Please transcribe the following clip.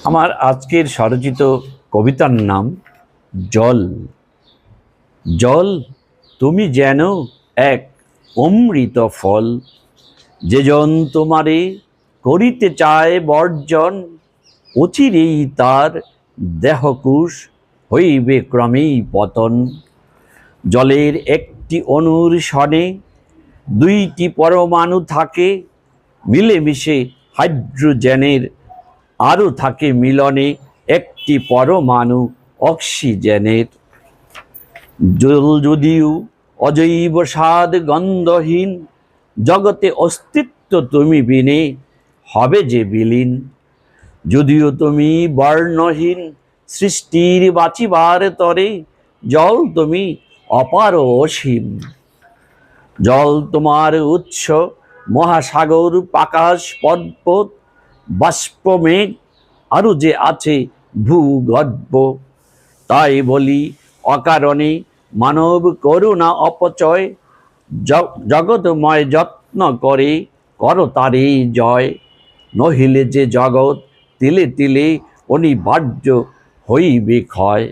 আমার আজকের স্বরচিত কবিতার নাম জল। জল তুমি যেন এক অমৃত ফল, যেজন তোমারে করিতে চায় বর্জন, অচিরেই তার দেহকুশ হইবে ক্রমেই পতন। জলের একটি অণুর সনে দুইটি পরমাণু থাকে, মিলেমিশে হাইড্রোজেনের আরও থাকে মিলনে একটি পরমাণু অক্সিজেনের। জল যদিও অজৈব স্বাদ গন্ধহীন, জগতে অস্তিত্ব তুমি বিনে হবে যে বিলীন। যদিও তুমি বর্ণহীন সৃষ্টির বাঁচিবার তরে, জল তুমি অপার অসীম। জল তোমার উৎস মহাসাগর, আকাশ, পর্বত, বাষ্পমেঘ, আরও যে আছে ভূগর্ভ। তাই বলি অকারণে মানব করুণা অপচয়, জগৎময় যত্ন করে করো তারে জয়। নহিলে যে জগৎ তিলে তিলে অনিবার্য হইবে ক্ষয়।